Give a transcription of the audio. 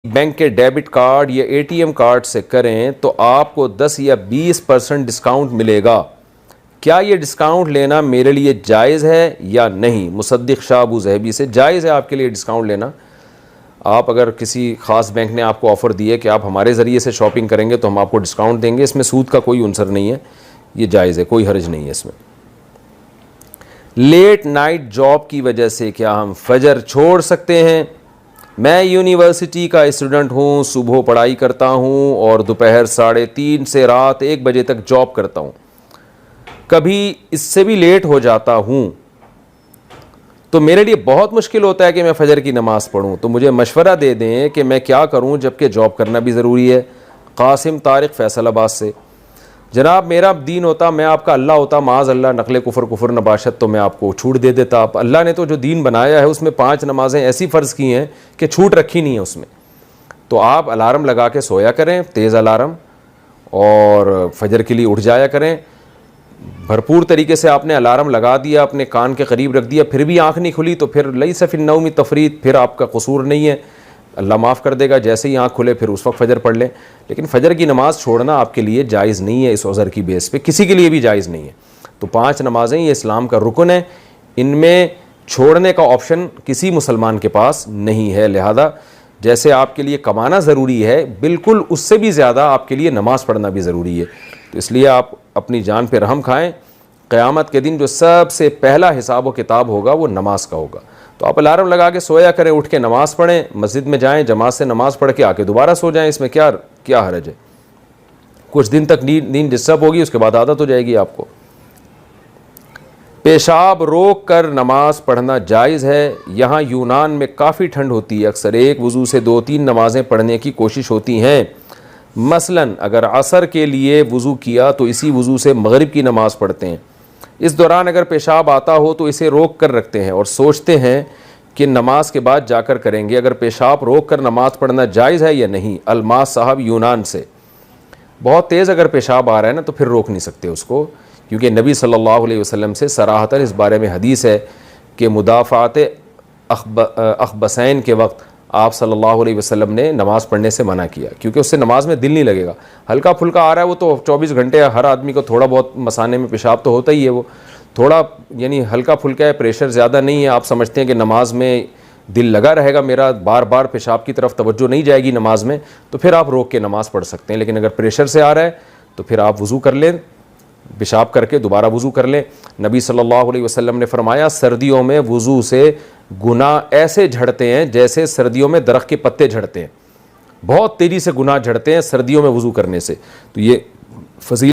Bank के debit card या ATM card से करें तो आपको 10 या 20% डिस्काउंट मिलेगा। क्या ये डिस्काउंट लेना मेरे लिए जायज़ है या नहीं? मुसद्दिक शाह अबू ज़हबी से जायज़ है आपके लिए डिस्काउंट लेना। आप अगर किसी ख़ास बैंक ने आपको ऑफ़र दी है कि आप हमारे ज़रिए से शॉपिंग करेंगे तो हम आपको डिस्काउंट देंगे, इसमें सूद का कोई उनसर नहीं है, ये जायज़ है, कोई हर्ज नहीं है इसमें। लेट नाइट जॉब की वजह से क्या हम फजर छोड़ सकते हैं? मैं यूनिवर्सिटी का स्टूडेंट हूँ, सुबह पढ़ाई करता हूँ और दोपहर 3:30 से रात 1 बजे तक जॉब करता हूँ, कभी इससे भी लेट हो जाता हूँ, तो मेरे लिए बहुत मुश्किल होता है कि मैं फजर की नमाज़ पढ़ूँ, तो मुझे मशवरा दे दें कि मैं क्या करूँ जबकि जॉब करना भी ज़रूरी है। कासिम तारिक फैसलाबाद से। जनाब मेरा दीन होता, मैं आपका अल्लाह होता, माज़ अल्लाह नकले कुफर नबाशत, तो मैं आपको छूट दे देता। आप अल्लाह ने तो जो दीन बनाया है उसमें 5 नमाज़ें ऐसी फ़र्ज़ की हैं कि छूट रखी नहीं है उसमें। तो आप अलार्म लगा के सोया करें, तेज़ अलार्म, और फजर के लिए उठ जाया करें। भरपूर तरीके से आपने अलार्म लगा दिया, अपने कान के करीब रख दिया, फिर भी आँख नहीं खुली तो फिर लैसा फिन नौमी तफरीत, फिर आपका कसूर नहीं है, अल्लाह माफ़ कर देगा। जैसे ही आँख खुले फिर उस वक्त फ़जर पढ़ लें। लेकिन फ़जर की नमाज़ छोड़ना आपके लिए जायज़ नहीं है, इस उज़र की बेस पे किसी के लिए भी जायज़ नहीं है। तो 5 नमाज़ें ये इस्लाम का रुकन है, इनमें छोड़ने का ऑप्शन किसी मुसलमान के पास नहीं है। लिहाजा जैसे आपके लिए कमाना ज़रूरी है, बिल्कुल उससे भी ज़्यादा आपके लिए नमाज़ पढ़ना भी ज़रूरी है। तो इसलिए आप अपनी जान पे रहम खाएँ। क़यामत के दिन जो सबसे पहला हिसाब व किताब होगा वो नमाज का होगा। तो आप अलार्म लगा के सोया करें, उठ के नमाज़ पढ़ें, मस्जिद में जाएं, जमात से नमाज़ पढ़ के आके दोबारा सो जाएं, इसमें क्या हरज है। कुछ दिन तक नींद डिस्टर्ब होगी, उसके बाद आदत हो जाएगी आपको। पेशाब रोक कर नमाज पढ़ना जायज़ है। यहाँ यूनान में काफ़ी ठंड होती है, अक्सर एक वज़ू से 2-3 नमाज़ें पढ़ने की कोशिश होती हैं। मसलन अगर असर के लिए वज़ू किया तो इसी वज़ू से मगरिब की नमाज़ पढ़ते हैं। इस दौरान अगर पेशाब आता हो तो इसे रोक कर रखते हैं और सोचते हैं कि नमाज के बाद जाकर करेंगे। अगर पेशाब रोक कर नमाज पढ़ना जायज़ है या नहीं? अलमास साहब यूनान से। बहुत तेज़ अगर पेशाब आ रहा है ना तो फिर रोक नहीं सकते उसको, क्योंकि नबी सल्लल्लाहु अलैहि वसल्लम से सराहतन इस बारे में हदीस है कि मुदाफ़ात अखबसैन के वक्त आप सल्लल्लाहु अलैहि वसल्लम ने नमाज़ पढ़ने से मना किया, क्योंकि उससे नमाज में दिल नहीं लगेगा। हल्का फुल्का आ रहा है वो तो 24 घंटे हर आदमी को थोड़ा बहुत मसाने में पेशाब तो होता ही है, वो थोड़ा यानी हल्का फुल्का है, प्रेशर ज़्यादा नहीं है। आप समझते हैं कि नमाज में दिल लगा रहेगा मेरा, बार बार पेशाब की तरफ तवज्जो नहीं जाएगी नमाज में, तो फिर आप रोक के नमाज़ पढ़ सकते हैं। लेकिन अगर प्रेशर से आ रहा है तो फिर आप वज़ू कर लें, पेशाब करके दोबारा वज़ू कर लें। नबी सल्लल्लाहु अलैहि वसल्लम ने फरमाया, सर्दियों में वज़ू से गुनाह ऐसे झड़ते हैं जैसे सर्दियों में दरख्त के पत्ते झड़ते हैं, बहुत तेज़ी से गुनाह झड़ते हैं सर्दियों में वज़ू करने से। तो ये फजीलत